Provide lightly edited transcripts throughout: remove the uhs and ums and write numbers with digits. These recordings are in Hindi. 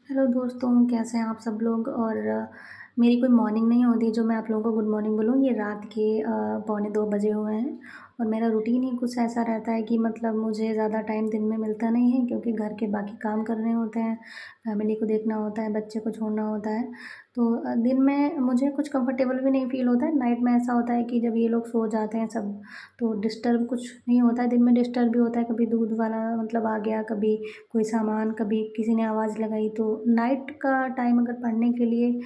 हेलो दोस्तों, कैसे हैं आप सब लोग? और मेरी कोई मॉर्निंग नहीं होती जो मैं आप लोगों को गुड मॉर्निंग बोलूँ। ये रात के पौने 2 बजे हुए हैं और मेरा रूटीन ही कुछ ऐसा रहता है कि मतलब मुझे ज़्यादा टाइम दिन में मिलता नहीं है, क्योंकि घर के बाकी काम करने होते हैं, फैमिली को देखना होता है, बच्चे को छोड़ना होता है। तो दिन में मुझे कुछ कंफर्टेबल भी नहीं फ़ील होता है। नाइट में ऐसा होता है कि जब ये लोग सो जाते हैं सब, तो डिस्टर्ब कुछ नहीं होता है। दिन में डिस्टर्ब भी होता है, कभी दूध वाला मतलब आ गया, कभी कोई सामान, कभी किसी ने आवाज़ लगाई। तो नाइट का टाइम अगर पढ़ने के लिए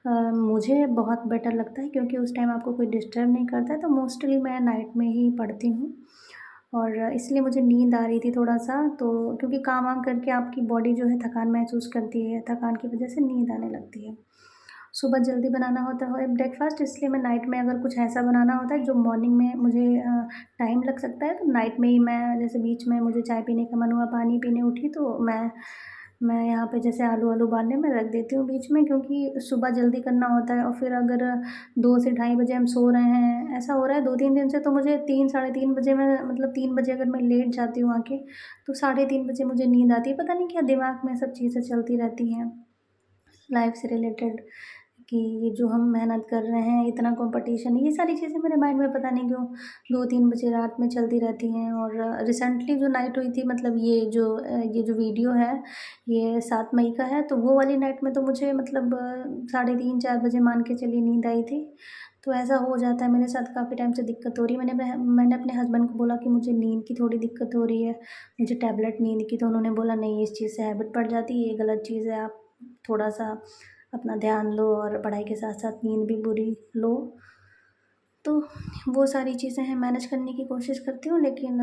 मुझे बहुत बेटर लगता है, क्योंकि उस टाइम आपको कोई डिस्टर्ब नहीं करता है। तो मोस्टली मैं नाइट में ही पढ़ती हूँ और इसलिए मुझे नींद आ रही थी थोड़ा-सा। तो क्योंकि काम-वाम करके आपकी बॉडी जो है थकान महसूस करती है, थकान की वजह से नींद आने लगती है। सुबह जल्दी बनाना होता है ब्रेकफ़ास्ट, इसलिए मैं नाइट में अगर कुछ ऐसा बनाना होता है जो मॉर्निंग में मुझे टाइम लग सकता है, तो नाइट में ही मैं, जैसे बीच में मुझे चाय पीने का मन हुआ, पानी पीने उठी, तो मैं यहाँ पे जैसे आलू उबालने में रख देती हूँ बीच में, क्योंकि सुबह जल्दी करना होता है। और फिर अगर 2 से ढाई बजे हम सो रहे हैं, ऐसा हो रहा है 2-3 दिन से, तो मुझे 3 साढ़े 3 बजे मैं मतलब 3 बजे अगर मैं लेट जाती हूँ आके, तो साढ़े 3 बजे मुझे नींद आती है। पता नहीं क्या दिमाग में सब चीज़ें चलती रहती हैं, लाइफ़ से रिलेटेड, कि ये जो हम मेहनत कर रहे हैं, इतना कॉम्पिटिशन है, ये सारी चीज़ें मेरे माइंड में पता नहीं क्यों 2-3 बजे रात में चलती रहती हैं। और रिसेंटली जो नाइट हुई थी, मतलब ये जो वीडियो है, ये 7 मई का है, तो वो वाली नाइट में तो मुझे मतलब साढ़े 3-4 बजे मान के चलिए नींद आई थी। तो ऐसा हो जाता है मेरे साथ, काफ़ी टाइम से दिक्कत हो रही है। मैंने अपने हस्बैंड को बोला कि मुझे नींद की थोड़ी दिक्कत हो रही है, मुझे टैबलेट नींद की, तो उन्होंने बोला नहीं, इस चीज़ से हैबिट पड़ जाती है, ये गलत चीज़ है, आप थोड़ा-सा अपना ध्यान लो और पढ़ाई के साथ-साथ नींद भी पूरी लो। तो वो सारी चीज़ें हैं, मैनेज करने की कोशिश करती हूँ, लेकिन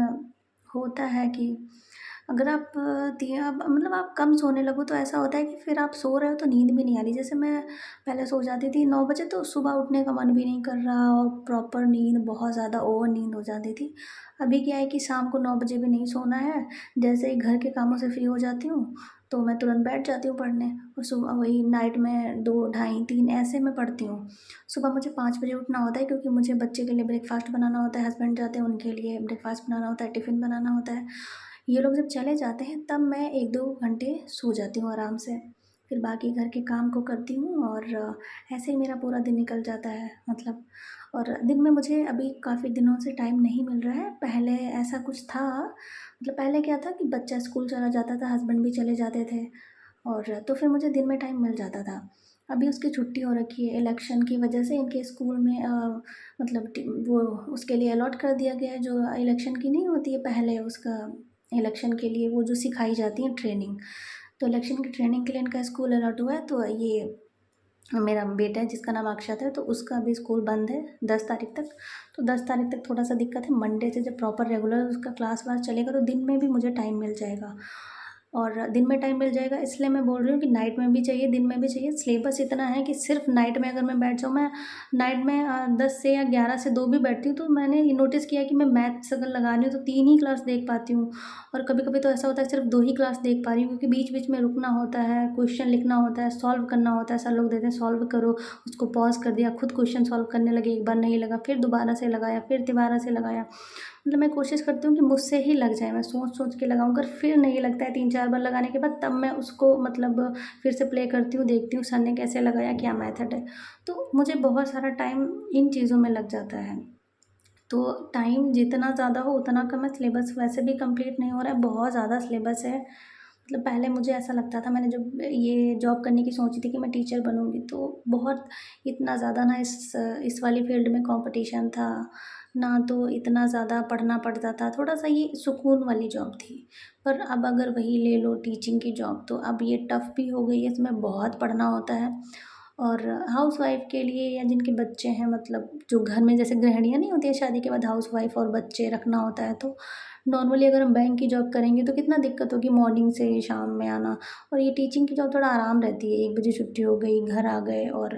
होता है कि अगर आप अब मतलब आप कम सोने लगो, तो ऐसा होता है कि फिर आप सो रहे हो तो नींद भी नहीं आ रही। जैसे मैं पहले सो जाती थी 9 बजे, तो सुबह उठने का मन भी नहीं कर रहा और प्रॉपर नींद, बहुत ज़्यादा ओवर नींद हो जाती थी। अभी क्या है कि शाम को 9 बजे भी नहीं सोना है, जैसे ही घर के कामों से फ्री हो जाती हूँ, तो मैं तुरंत बैठ जाती हूँ पढ़ने, और सुबह वही नाइट में 2 ढाई 3 ऐसे में पढ़ती हूँ। सुबह मुझे 5 बजे उठना होता है, क्योंकि मुझे बच्चे के लिए ब्रेकफ़ास्ट बनाना होता है, हस्बैंड जाते हैं उनके लिए ब्रेकफ़ास्ट बनाना होता है, टिफ़िन बनाना होता है। ये लोग जब चले जाते हैं तब मैं 1-2 घंटे सो जाती हूँ आराम से। फिर बाकी घर के काम को करती हूँ और ऐसे ही मेरा पूरा दिन निकल जाता है मतलब। और दिन में मुझे अभी काफ़ी दिनों से टाइम नहीं मिल रहा है। पहले ऐसा कुछ था, मतलब पहले क्या था कि बच्चा स्कूल चला जाता था, हस्बैंड भी चले जाते थे, और तो फिर मुझे दिन में टाइम मिल जाता था। अभी उसकी छुट्टी हो रखी है इलेक्शन की वजह से, इनके स्कूल में मतलब वो उसके लिए अलॉट कर दिया गया है, जो इलेक्शन की नहीं होती है पहले, उसका इलेक्शन के लिए वो जो सिखाई जाती है ट्रेनिंग। तो इलेक्शन की ट्रेनिंग के लिए इनका स्कूल अलॉट हुआ है। तो ये मेरा बेटा है जिसका नाम अक्षत है, तो उसका अभी स्कूल बंद है 10 तारीख तक। तो 10 तारीख तक थोड़ा-सा दिक्कत है, मंडे से जब प्रॉपर रेगुलर उसका क्लास-वास चलेगा, तो दिन में भी मुझे टाइम मिल जाएगा। और दिन में टाइम मिल जाएगा, इसलिए मैं बोल रही हूँ कि नाइट में भी चाहिए, दिन में भी चाहिए। सिलेबस इतना है कि सिर्फ़ नाइट में अगर मैं बैठ जाऊँ, मैं नाइट में 10 से या 11 से 2 भी बैठती हूँ, तो मैंने ये नोटिस किया है कि मैं मैथ्स अगर लगा रही हूँ तो 3 ही क्लास देख पाती हूँ। और कभी-कभी तो ऐसा होता है सिर्फ़ 2 ही क्लास देख पा रही हूँ, क्योंकि बीच-बीच में रुकना होता है, क्वेश्चन लिखना होता है, सॉल्व करना होता है। सर लोग देते हैं सॉल्व करो, उसको पॉज़ कर दिया, खुद क्वेश्चन सॉल्व करने लगे, एक बार नहीं लगा, फिर दोबारा से लगाया, फिर तिबारा से लगाया। मतलब मैं कोशिश करती हूँ कि मुझसे ही लग जाए, मैं सोच-सोच के लगाऊँ, अगर फिर नहीं लगता है 3-4 बार लगाने के बाद, तब मैं उसको मतलब फिर से प्ले करती हूँ, देखती हूँ सर ने कैसे लगाया, क्या मेथड है। तो मुझे बहुत सारा टाइम इन चीज़ों में लग जाता है। तो टाइम जितना ज़्यादा हो उतना कम है, सिलेबस वैसे भी कंप्लीट नहीं हो रहा है, बहुत ज़्यादा सिलेबस है। मतलब पहले मुझे ऐसा लगता था, मैंने जब ये जॉब करने की सोची थी कि मैं टीचर बनूँगी, तो बहुत इतना ज़्यादा ना इस वाली फ़ील्ड में कॉम्पिटिशन था, ना तो इतना ज़्यादा पढ़ना पड़ता था, थोड़ा-सा ये सुकून वाली जॉब थी। पर अब अगर वही ले लो टीचिंग की जॉब, तो अब ये टफ़ भी हो गई है, इसमें बहुत पढ़ना होता है। और हाउसवाइफ़ के लिए, या जिनके बच्चे हैं, मतलब जो घर में जैसे गृहिणियाँ नहीं होती हैं, शादी के बाद हाउसवाइफ़ और बच्चे रखना होता है, तो नॉर्मली अगर हम बैंक की जॉब करेंगे तो कितना दिक्कत होगी मॉर्निंग से शाम में आना। और ये टीचिंग की जॉब थोड़ा आराम रहती है, 1 बजे छुट्टी हो गई, घर आ गए, और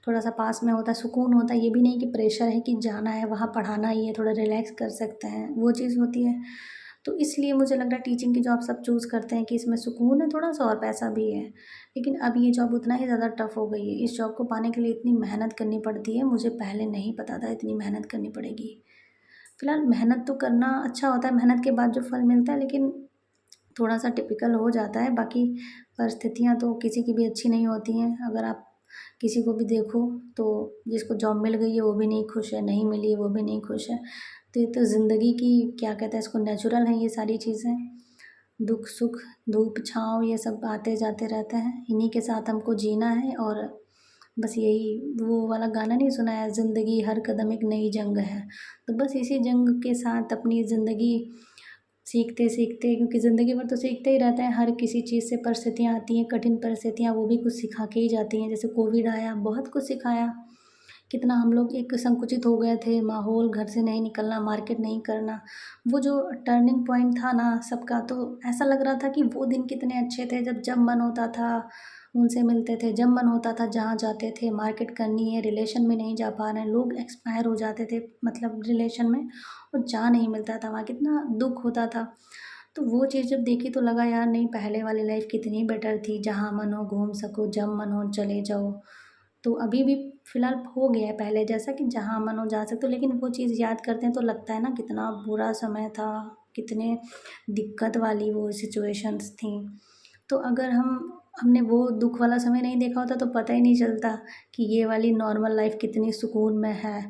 थोड़ा-सा पास में होता है, सुकून होता है, ये भी नहीं कि प्रेशर है कि जाना है, वहाँ पढ़ाना ही है, थोड़ा रिलैक्स कर सकते हैं, वो चीज़ होती है। तो इसलिए मुझे लग रहा है टीचिंग की जॉब सब चूज़ करते हैं कि इसमें सुकून है थोड़ा-सा और पैसा भी है। लेकिन अब ये जॉब उतना ही ज़्यादा टफ़ हो गई है, इस जॉब को पाने के लिए इतनी मेहनत करनी पड़ती है, मुझे पहले नहीं पता था इतनी मेहनत करनी पड़ेगी। फिलहाल मेहनत तो करना अच्छा होता है, मेहनत के बाद जो फल मिलता है, लेकिन थोड़ा-सा टिपिकल हो जाता है, बाकी परिस्थितियाँ तो किसी की भी अच्छी नहीं होती हैं। अगर आप किसी को भी देखो तो जिसको जॉब मिल गई है वो भी नहीं खुश है, नहीं मिली है वो भी नहीं खुश है। तो ये तो ज़िंदगी की क्या कहते हैं इसको, नेचुरल है ये सारी चीज़ें। दुःख-सुख, धूप-छाँव ये सब आते-जाते रहते हैं। इन्हीं के साथ हमको जीना है और बस यही वो वाला गाना नहीं सुना है, ज़िंदगी हर कदम एक नई जंग है। तो बस इसी जंग के साथ अपनी ज़िंदगी सीखते-सीखते, क्योंकि ज़िंदगी भर तो सीखते ही रहते हैं, हर किसी चीज़ से परिस्थितियाँ आती हैं, कठिन परिस्थितियाँ, वो भी कुछ सिखा के ही जाती हैं। जैसे कोविड आया, बहुत कुछ सिखाया, कितना हम लोग एक संकुचित हो गए थे, माहौल, घर से नहीं निकलना, मार्केट नहीं करना। वो जो टर्निंग पॉइंट था ना सबका, तो ऐसा लग रहा था कि वो दिन कितने अच्छे थे, जब जब मन होता था उनसे मिलते थे, जब मन होता था जहाँ जाते थे, मार्केट करनी है, रिलेशन में नहीं जा पा रहे हैं, लोग एक्सपायर हो जाते थे मतलब रिलेशन में, और जा नहीं मिलता था वहाँ, कितना दुःख होता था। तो वो चीज़ जब देखी तो लगा यार नहीं, पहले वाली लाइफ़ कितनी बेटर थी, जहाँ मन हो घूम सको, जब मन हो चले जाओ। तो अभी भी फ़िलहाल हो गया है पहले जैसा कि जहाँ मन हो जा सकते हो, लेकिन वो चीज़ याद करते हैं तो लगता है ना कितना बुरा समय था, कितने दिक्कत वाली वो सिचुएशंस थी। तो अगर हमने वो दुःख वाला समय नहीं देखा होता तो पता ही नहीं चलता कि ये वाली नॉर्मल लाइफ़ कितनी सुकून में है।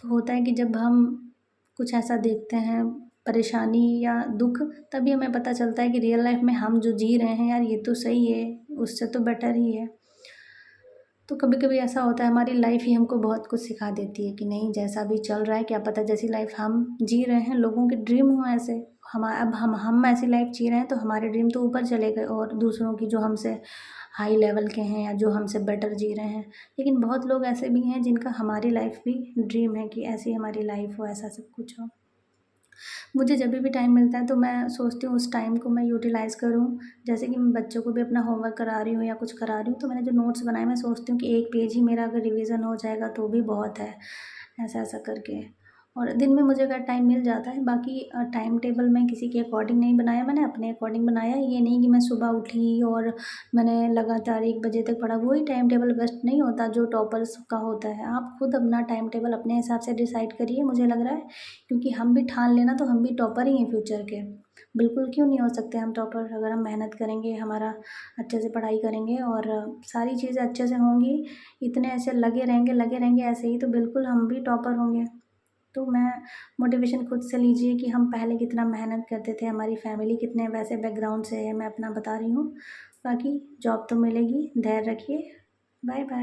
तो होता है कि जब हम कुछ ऐसा देखते हैं, परेशानी या दुःख, तभी हमें पता चलता है कि रियल लाइफ़ में हम जो जी रहे हैं यार ये तो सही है, उससे तो बेटर ही है। तो कभी-कभी ऐसा होता है हमारी लाइफ़ ही हमको बहुत कुछ सिखा देती है कि नहीं, जैसा भी चल रहा है क्या पता जैसी लाइफ़ हम जी रहे हैं लोगों के ड्रीम हो ऐसे। अब हम ऐसी लाइफ़ जी रहे हैं तो हमारे ड्रीम तो ऊपर चले गए और दूसरों की जो हमसे हाई लेवल के हैं या जो हमसे बेटर जी रहे हैं। लेकिन बहुत लोग ऐसे भी हैं जिनका हमारी लाइफ़ भी ड्रीम है कि ऐसी हमारी लाइफ़ हो, ऐसा सब कुछ हो। मुझे जभी भी टाइम मिलता है तो मैं सोचती हूँ उस टाइम को मैं यूटिलाइज़ करूँ। जैसे कि मैं बच्चों को भी अपना होमवर्क करा रही हूँ या कुछ करा रही हूँ, तो मैंने जो नोट्स बनाए मैं सोचती हूँ कि एक पेज ही मेरा अगर रिवीज़न हो जाएगा तो भी बहुत है, ऐसा-ऐसा करके। और दिन में मुझे अगर टाइम मिल जाता है, बाकी टाइम टेबल मैं किसी के अकॉर्डिंग नहीं बनाया, मैंने अपने अकॉर्डिंग बनाया है। ये नहीं कि मैं सुबह उठी और मैंने लगातार 1 बजे तक पढ़ा, वही टाइम टेबल बेस्ट नहीं होता जो टॉपर्स का होता है। आप खुद अपना टाइम टेबल अपने हिसाब से डिसाइड करिए, मुझे लग रहा है, क्योंकि हम भी ठान लेना तो हम भी टॉपर ही हैं फ्यूचर के। बिल्कुल क्यों नहीं हो सकते हम टॉपर, अगर हम मेहनत करेंगे, हमारा अच्छे से पढ़ाई करेंगे और सारी चीज़ें अच्छे से होंगी, इतने ऐसे लगे रहेंगे ऐसे ही, तो बिल्कुल हम भी टॉपर होंगे। तो मैं मोटिवेशन खुद से लीजिए कि हम पहले कितना मेहनत करते थे, हमारी फैमिली कितने वैसे बैकग्राउंड से है, मैं अपना बता रही हूँ। बाकी जॉब तो मिलेगी, धैर्य रखिए। Bye bye.